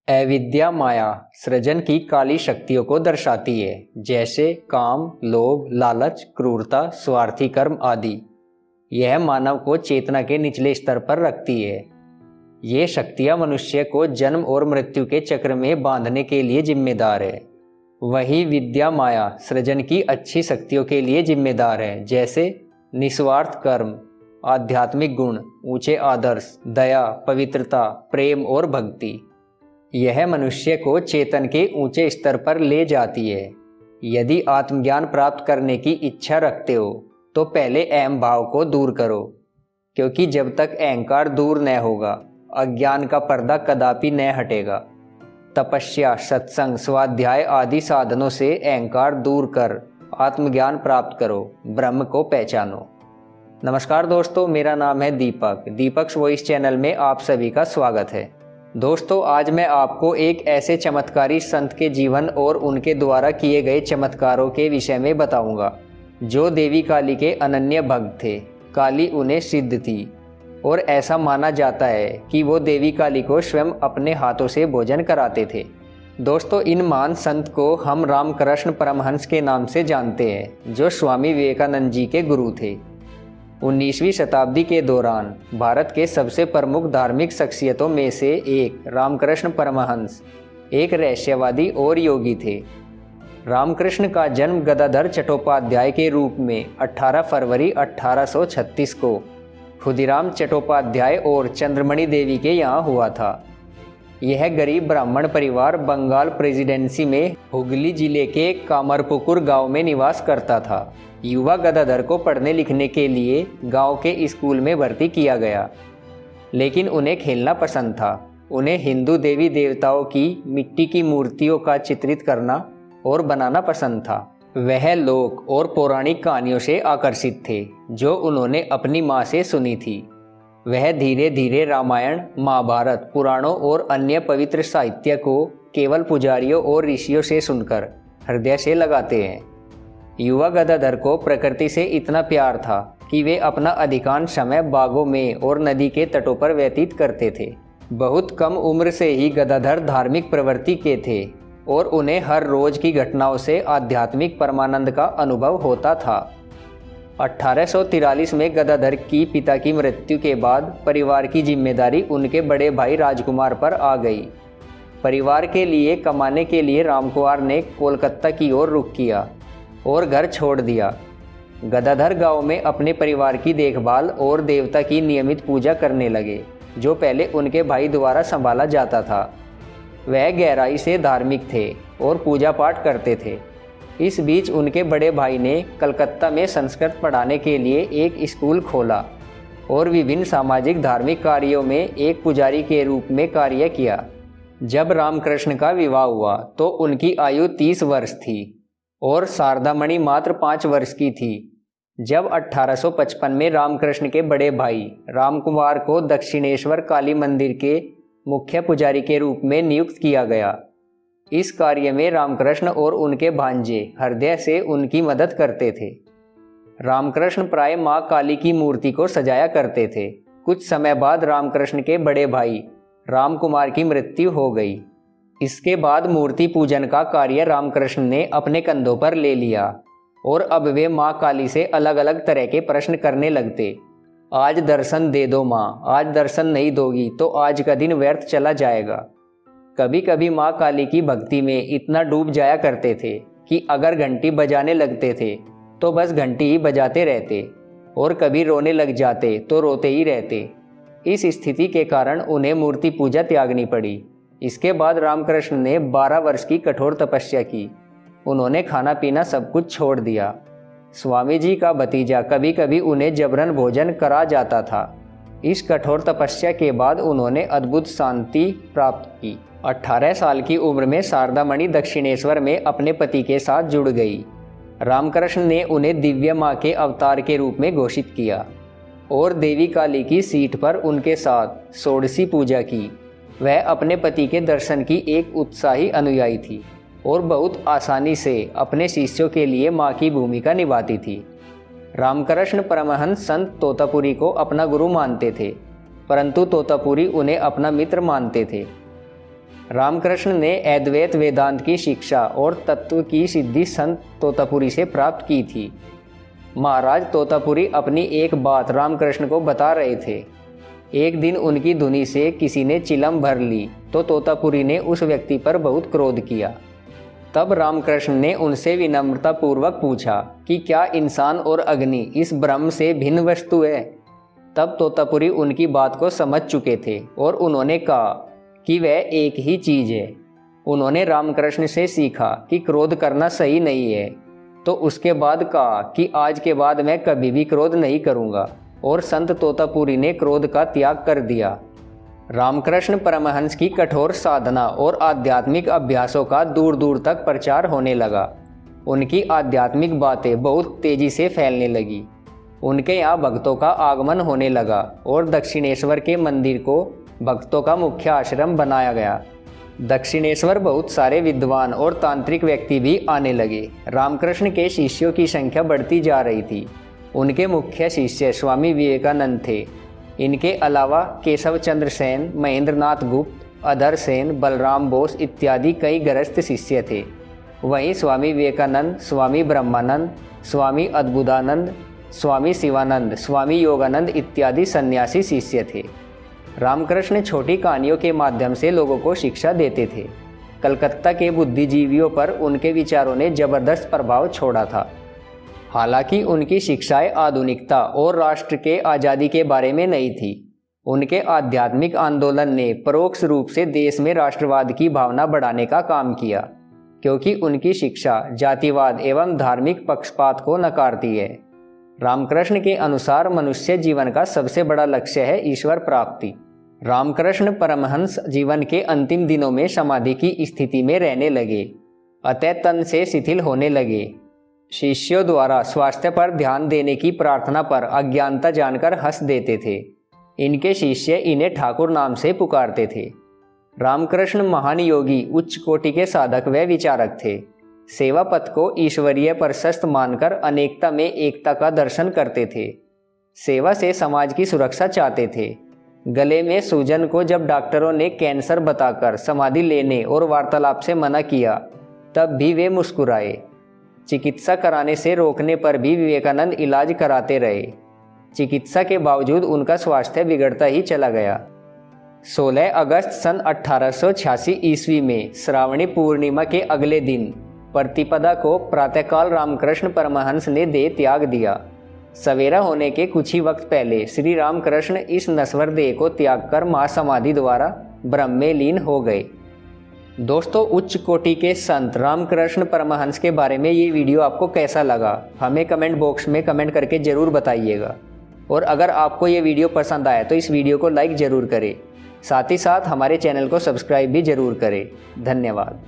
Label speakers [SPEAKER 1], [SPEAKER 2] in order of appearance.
[SPEAKER 1] अविद्या माया सृजन की काली शक्तियों को दर्शाती है, जैसे काम, लोभ, लालच, क्रूरता, स्वार्थी कर्म आदि। यह मानव को चेतना के निचले स्तर पर रखती है। ये शक्तियां मनुष्य को जन्म और मृत्यु के चक्र में बांधने के लिए जिम्मेदार है। वही विद्या माया सृजन की अच्छी शक्तियों के लिए जिम्मेदार है, जैसे निस्वार्थ कर्म, आध्यात्मिक गुण, ऊंचे आदर्श, दया, पवित्रता, प्रेम और भक्ति। यह मनुष्य को चेतन के ऊंचे स्तर पर ले जाती है। यदि आत्मज्ञान प्राप्त करने की इच्छा रखते हो तो पहले अहम भाव को दूर करो, क्योंकि जब तक अहंकार दूर न होगा अज्ञान का पर्दा कदापि न हटेगा। तपस्या, सत्संग, स्वाध्याय आदि साधनों से अहंकार दूर कर आत्मज्ञान प्राप्त करो, ब्रह्म को पहचानो। नमस्कार दोस्तों, मेरा नाम है दीपक्स वॉइस चैनल में आप सभी का स्वागत है। दोस्तों, आज मैं आपको एक ऐसे चमत्कारी संत के जीवन और उनके द्वारा किए गए चमत्कारों के विषय में बताऊंगा, जो देवी काली के अनन्य भक्त थे। काली उन्हें सिद्ध थी और ऐसा माना जाता है कि वो देवी काली को स्वयं अपने हाथों से भोजन कराते थे। दोस्तों, इन महान संत को हम रामकृष्ण परमहंस के नाम से जानते हैं, जो स्वामी विवेकानंद जी के गुरु थे। 19वीं शताब्दी के दौरान भारत के सबसे प्रमुख धार्मिक शख्सियतों में से एक रामकृष्ण परमहंस एक रहस्यवादी और योगी थे। रामकृष्ण का जन्म गदाधर चट्टोपाध्याय के रूप में 18 फरवरी 1836 को खुदीराम चट्टोपाध्याय और चंद्रमणि देवी के यहाँ हुआ था। यह गरीब ब्राह्मण परिवार बंगाल प्रेसिडेंसी में हुगली जिले के कामरपुकुर गांव में निवास करता था। युवा गदाधर को पढ़ने लिखने के लिए गांव के स्कूल में भर्ती किया गया, लेकिन उन्हें खेलना पसंद था। उन्हें हिंदू देवी देवताओं की मिट्टी की मूर्तियों का चित्रित करना और बनाना पसंद था। वह लोक और पौराणिक कहानियों से आकर्षित थे, जो उन्होंने अपनी माँ से सुनी थी। वह धीरे धीरे रामायण, महाभारत, पुराणों और अन्य पवित्र साहित्य को केवल पुजारियों और ऋषियों से सुनकर हृदय से लगाते हैं। युवा गदाधर को प्रकृति से इतना प्यार था कि वे अपना अधिकांश समय बागों में और नदी के तटों पर व्यतीत करते थे। बहुत कम उम्र से ही गदाधर धार्मिक प्रवृत्ति के थे और उन्हें हर रोज की घटनाओं से आध्यात्मिक परमानंद का अनुभव होता था। 1843 में गदाधर की पिता की मृत्यु के बाद परिवार की जिम्मेदारी उनके बड़े भाई राजकुमार पर आ गई। परिवार के लिए कमाने के लिए रामकुमार ने कोलकाता की ओर रुख किया और घर छोड़ दिया। गदाधर गांव में अपने परिवार की देखभाल और देवता की नियमित पूजा करने लगे, जो पहले उनके भाई द्वारा संभाला जाता था। वह गहराई से धार्मिक थे और पूजा पाठ करते थे। इस बीच उनके बड़े भाई ने कलकत्ता में संस्कृत पढ़ाने के लिए एक स्कूल खोला और विभिन्न सामाजिक धार्मिक कार्यों में एक पुजारी के रूप में कार्य किया। जब रामकृष्ण का विवाह हुआ तो उनकी आयु 30 वर्ष थी और शारदामणि मात्र 5 वर्ष की थी। जब 1855 में रामकृष्ण के बड़े भाई रामकुमार को दक्षिणेश्वर काली मंदिर के मुख्य पुजारी के रूप में नियुक्त किया गया। इस कार्य में रामकृष्ण और उनके भांजे हृदय से उनकी मदद करते थे। रामकृष्ण प्राय मां काली की मूर्ति को सजाया करते थे। कुछ समय बाद रामकृष्ण के बड़े भाई रामकुमार की मृत्यु हो गई। इसके बाद मूर्ति पूजन का कार्य रामकृष्ण ने अपने कंधों पर ले लिया और अब वे मां काली से अलग अलग तरह के प्रश्न करने लगते। आज दर्शन दे दो मां, आज दर्शन नहीं दोगी तो आज का दिन व्यर्थ चला जाएगा। कभी कभी मां काली की भक्ति में इतना डूब जाया करते थे कि अगर घंटी बजाने लगते थे तो बस घंटी ही बजाते रहते और कभी रोने लग जाते तो रोते ही रहते। इस स्थिति के कारण उन्हें मूर्ति पूजा त्यागनी पड़ी। इसके बाद रामकृष्ण ने 12 वर्ष की कठोर तपस्या की। उन्होंने खाना पीना सब कुछ छोड़ दिया। स्वामी जी का भतीजा कभी कभी उन्हें जबरन भोजन करा जाता था। इस कठोर तपस्या के बाद उन्होंने अद्भुत शांति प्राप्त की। 18 साल की उम्र में शारदामणि दक्षिणेश्वर में अपने पति के साथ जुड़ गई। रामकृष्ण ने उन्हें दिव्य माँ के अवतार के रूप में घोषित किया और देवी काली की सीट पर उनके साथ षोडशी पूजा की। वह अपने पति के दर्शन की एक उत्साही अनुयायी थी और बहुत आसानी से अपने शिष्यों के लिए माँ की भूमिका निभाती थी। रामकृष्ण परमहंस संत तोतापुरी को अपना गुरु मानते थे, परंतु तोतापुरी उन्हें अपना मित्र मानते थे। रामकृष्ण ने अद्वैत वेदांत की शिक्षा और तत्व की सिद्धि संत तोतापुरी से प्राप्त की थी। महाराज तोतापुरी अपनी एक बात रामकृष्ण को बता रहे थे। एक दिन उनकी धुनी से किसी ने चिलम भर ली तो तोतापुरी ने उस व्यक्ति पर बहुत क्रोध किया। तब रामकृष्ण ने उनसे विनम्रतापूर्वक पूछा कि क्या इंसान और अग्नि इस ब्रह्म से भिन्न वस्तु है। तब तोतापुरी उनकी बात को समझ चुके थे और उन्होंने कहा कि वह एक ही चीज़ है। उन्होंने रामकृष्ण से सीखा कि क्रोध करना सही नहीं है, तो उसके बाद कहा कि आज के बाद मैं कभी भी क्रोध नहीं करूँगा, और संत तोतापुरी ने क्रोध का त्याग कर दिया। रामकृष्ण परमहंस की कठोर साधना और आध्यात्मिक अभ्यासों का दूर दूर तक प्रचार होने लगा। उनकी आध्यात्मिक बातें बहुत तेजी से फैलने लगी। उनके यहाँ भक्तों का आगमन होने लगा और दक्षिणेश्वर के मंदिर को भक्तों का मुख्य आश्रम बनाया गया। दक्षिणेश्वर बहुत सारे विद्वान और तांत्रिक व्यक्ति भी आने लगे। रामकृष्ण के शिष्यों की संख्या बढ़ती जा रही थी। उनके मुख्य शिष्य स्वामी विवेकानंद थे। इनके अलावा केशव चंद्र सेन, महेंद्रनाथ गुप्त, अधर सेन, बलराम बोस इत्यादि कई गृहस्थ शिष्य थे। वहीं स्वामी विवेकानंद, स्वामी ब्रह्मानंद, स्वामी अद्भुतानंद, स्वामी शिवानंद, स्वामी योगानंद इत्यादि सन्यासी शिष्य थे। रामकृष्ण छोटी कहानियों के माध्यम से लोगों को शिक्षा देते थे। कलकत्ता के बुद्धिजीवियों पर उनके विचारों ने जबरदस्त प्रभाव छोड़ा था। हालांकि उनकी शिक्षाएं आधुनिकता और राष्ट्र के आज़ादी के बारे में नहीं थी। उनके आध्यात्मिक आंदोलन ने परोक्ष रूप से देश में राष्ट्रवाद की भावना बढ़ाने का काम किया, क्योंकि उनकी शिक्षा जातिवाद एवं धार्मिक पक्षपात को नकारती है। रामकृष्ण के अनुसार मनुष्य जीवन का सबसे बड़ा लक्ष्य है ईश्वर प्राप्ति। रामकृष्ण परमहंस जीवन के अंतिम दिनों में समाधि की स्थिति में रहने लगे, अतः तन से शिथिल होने लगे। शिष्यों द्वारा स्वास्थ्य पर ध्यान देने की प्रार्थना पर अज्ञानता जानकर हंस देते थे। इनके शिष्य इन्हें ठाकुर नाम से पुकारते थे। रामकृष्ण महान योगी, उच्च कोटि के साधक व विचारक थे। सेवा पथ को ईश्वरीय प्रशस्त मानकर अनेकता में एकता का दर्शन करते थे। सेवा से समाज की सुरक्षा चाहते थे। गले में सूजन को जब डॉक्टरों ने कैंसर बताकर समाधि लेने और वार्तालाप से मना किया, तब भी वे मुस्कुराए। चिकित्सा कराने से रोकने पर भी विवेकानंद इलाज कराते रहे। चिकित्सा के बावजूद उनका स्वास्थ्य बिगड़ता ही चला गया। 16 अगस्त सन 1886 ईस्वी में श्रावणी पूर्णिमा के अगले दिन प्रतिपदा को प्रातःकाल रामकृष्ण परमहंस ने देह त्याग दिया। सवेरा होने के कुछ ही वक्त पहले श्री रामकृष्ण इस नश्वर देह को त्याग कर महासमाधि द्वारा ब्रह्म में लीन हो गए। दोस्तों, उच्च कोटि के संत रामकृष्ण परमहंस के बारे में ये वीडियो आपको कैसा लगा, हमें कमेंट बॉक्स में कमेंट करके ज़रूर बताइएगा। और अगर आपको ये वीडियो पसंद आया तो इस वीडियो को लाइक ज़रूर करें। साथ ही साथ हमारे चैनल को सब्सक्राइब भी ज़रूर करें। धन्यवाद।